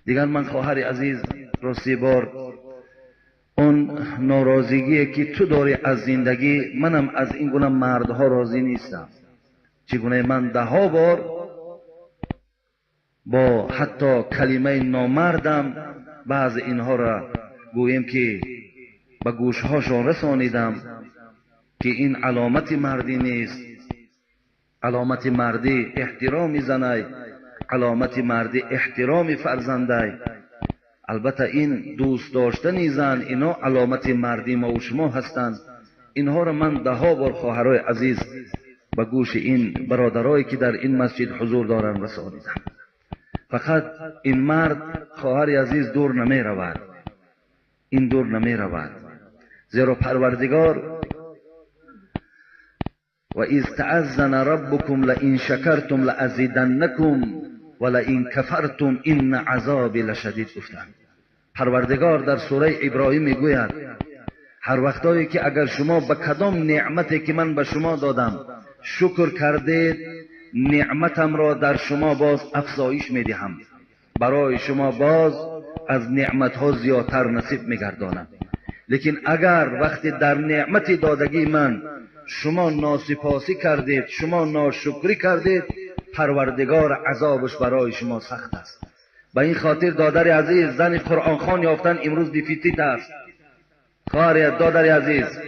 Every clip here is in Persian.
دیگر من خواهر عزیز راستی بار اون ناراضگی که تو داری از زندگی، منم از این گونه مردها راضی نیستم. چگونه من 10 بار با حتی کلمه نامردم بعض اینها را گویم که به گوشهاشون رسانیدم که این علامت مردی نیست. علامت مردی احترام زنای، علامت مردی احترام فرزندای. البته این دوست داشتن زن اینا علامت مردی ما و شما هستند. اینها را من 10 بار خواهرای عزیز به گوش این برادرایی که در این مسجد حضور دارند رسانیدم. فقط این مرد خواهر عزیز دور نمی رود، این دور نمی رود، زیرا پروردگار و اذ تعذن ربکم لئن شکرتم لازیدنکم ولئن کفرتم ان عذابی لشدید گفتند. پروردگار در سوره ابراهیم میگوید هر وقتایی که اگر شما به کدام نعمتی که من به شما دادم شکر کردید، نعمتم را در شما باز افزایش میدهم، برای شما باز از نعمتها زیادتر نصیب میگردانم. لیکن اگر وقتی در نعمت دادگی من شما ناسپاسی کردید، شما ناشکری کردید، پروردگار عذابش برای شما سخت است. به این خاطر دادر عزیز، زن قرآن خوان یافتن امروز دیفیتیت است. خواهر دادر عزیز،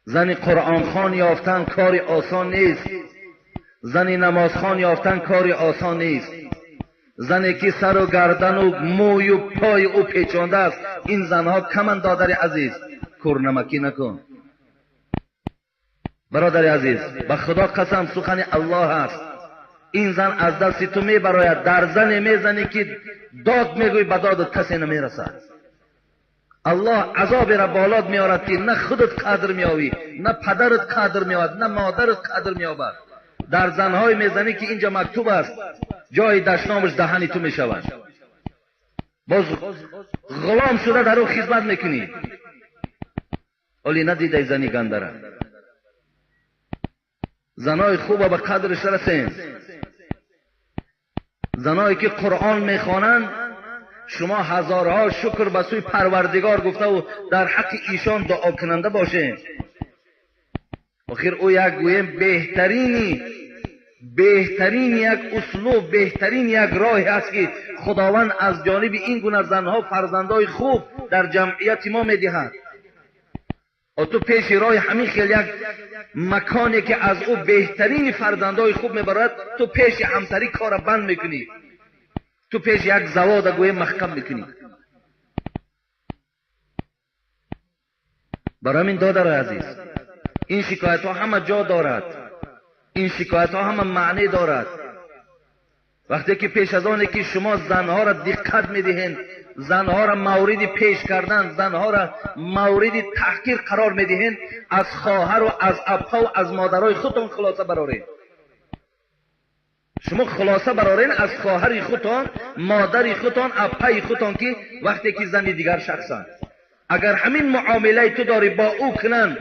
زن قرآن خوان یافتن کار آسان نیست. زن نماز خوان یافتن کار آسان نیست. زنی که سر و گردن و موی و پای او پیچانده است، این زنها کمند دادر عزیز. کورنمکی نکن برادر عزیز، به خدا قسم سخن الله است. این زن از دست تو می براید، در زن میزنی که داد میگوی به دادت کسی نمیرسد. الله عذاب را بالات میارد که نه خودت قدر میاوی، نه پدرت قدر میاد، نه مادرت قدر میابد. در زنهای میزنی که اینجا مکتوب است جای دشنامش دهنی تو میشود، باز غلام شده در او خدمت میکنی، ولی ندیده زنی گندره. زنای خوب به قدرش رسین، زنایی که قرآن میخوانند شما هزارها شکر به سوی پروردگار گفته و در حق ایشان دعا کننده باشین. آخر او یک گویم بهترین یک اسلوب، بهترین یک راه است که خداوند از جانب این گونه زنها فرزندای خوب در جمعیت ما میدهد. و تو پیش راه همین خیلی یک مکانی که از او بهترین فرزندای خوب میبرد، تو پیش همسری کار بند میکنی، تو پیش یک زواد گوی محکم میکنی. برای همین دادر عزیز، این شکایت ها همه جا دارد، این شکایت ها همه معنی دارد. وقتی که پیش از آنه که شما زنها را دقت میدهین، زنها را مورد پیش کردن، زنها را مورد تحقیر قرار میدهین، از خواهر و از ابها و از مادرای خودتون خلاصه برارین. شما خلاصه برارین از خواهر خودتان، مادر خودتان، ابهای خودتان که وقتی که زن دیگر شخصن. اگر همین معامله تو داری با او کنن،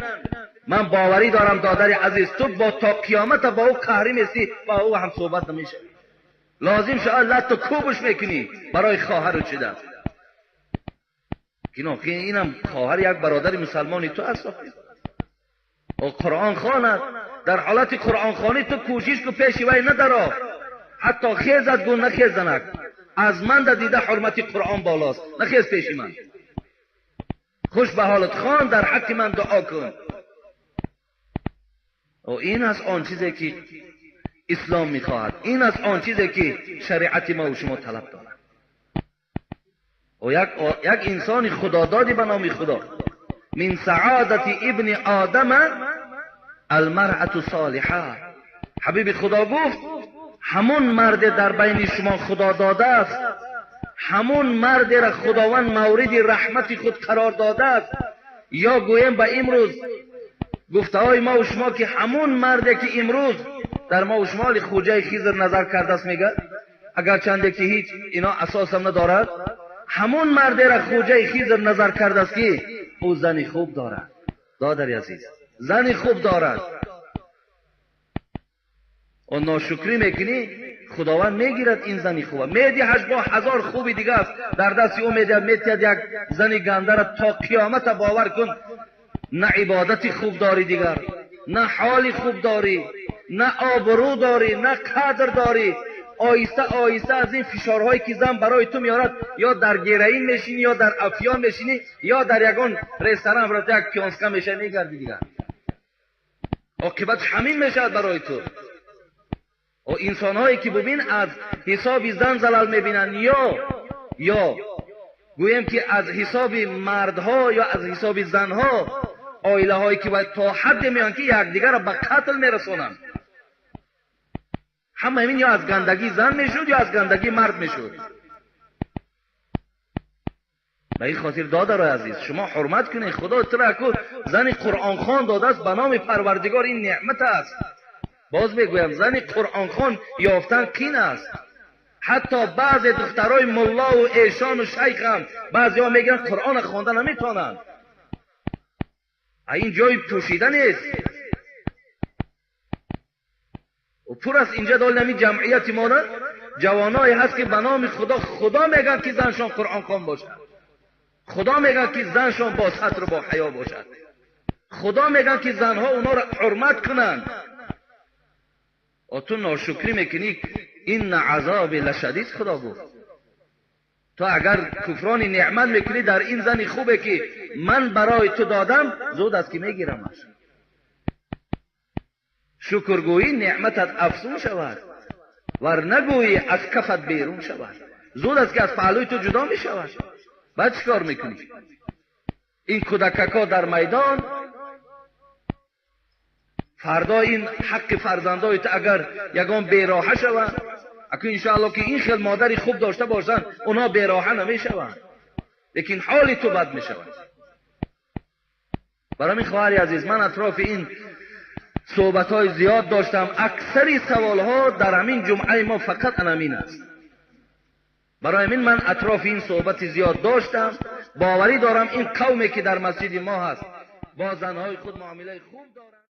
من باوری دارم دادر عزیز تو با تا قیامت با او قهری میسی، با او هم صحبت نمیشه. لازم شاء تو کوبش میکنی برای خواهر چیده. که اینم خواهر یک برادر مسلمانی تو هست و قرآن خواند. در حالت قرآن خوانی تو کوشش کو پیش وی ندارا، حتی خیزت گون نخیزنک. از من دیده حرمت قرآن بالاست، نخیز پیش من. خوش به حالت خان، در حق من دعا کن. و این از آن چیزی که اسلام میخواهد، این از آن چیزی که شریعت ما و شما طلب دارد. و یک انسان خدادادی به نام خدا، من سعادت ابن آدم المرأة صالحه. حبیب خدا گفت همون مرد در بین شما خدا داده است، همون مرد را خداوند مورد رحمت خود قرار داده است. یا گویم به امروز گفته های ما و شما که همون مرد که امروز در ما و شما خوجه خیزر نظر کرده است میگه، اگر چنده که هیچ اینا اساس هم ندارد، همون مرد را خوجه خیزر نظر کرده است که او زنی خوب دارد. دادر عزیز، زنی خوب دارد و ناشکری میکنی، خداوند میگیرد این زنی خوبه، میدهش با 1000 خوبی دیگه است در دست او میتید یک زنی گنده را تا قیامت باور کن نه عبادتی خوب داری دیگر، نه حالی خوب داری، نه آبرو داری، نه قدر داری. آیسته آیسته از این فشارهایی که زن برای تو میارد یا در گیرین میشینی یا در افیان میشینی یا در یگان رستوران برات یک کیانسکا میشه میگردی دیگر. عاقبت همین میشد برای تو. و انسان هایی که ببین از حساب زن زلال میبینن یا گویم که از حساب مردها یا از حساب زنها عائله هایی که باید تا حد میان که یکدیگر را به قتل میرسونن. همه همین یا از گندگی زن میشود یا از گندگی مرد میشود. به این خاطر دادر عزیز شما حرمت کنید. خدا تو کو زن قرآن خوان داده است به نام پروردگار، این نعمت است. باز بگویم زن قرآن خوان یافتن قین است. حتی بعض دخترای ملا و ایشان و شیخ هم بعضیا میگن قرآن خواندن نمیتونن. این جای پوشیدن نیست. و پر از اینجا دال نمی جمعیت ما را جوانایی هست که به نام خدا میگن که زنشان قرآن خوان باشد. خدا میگن که زنشان با ستر و با حیا باشد. خدا میگن که زنها اونا را حرمت کنند. و تو ناشکری میکنی. این عذاب لشدید خدا گفت. تو اگر کفران نعمت میکنی در این زنی خوبه که من برای تو دادم، زود است که میگیرمش. شکرگویی نعمتت افزون شود، ور نگویی از کفت بیرون شود. زود است که از پهلوی تو جدا میشود. بعد چیکار میکنی؟ این کودککا در میدان، فردا این حق فرزندای تو اگر یگان بیراهه شوند، اکنون انشاءالله که این خیل مادری خوب داشته باشن اونا بیراهه نمیشوند، لیکن حال تو بد میشود. برای این خواهری عزیز من اطراف این صحبت های زیاد داشتم. اکثری سوال ها در همین جمعه ما فقط همین است. برای من اطراف این صحبت زیاد داشتم. باوری دارم این قومی که در مسجد ما هست با زنهای خود معامله خوب دارن.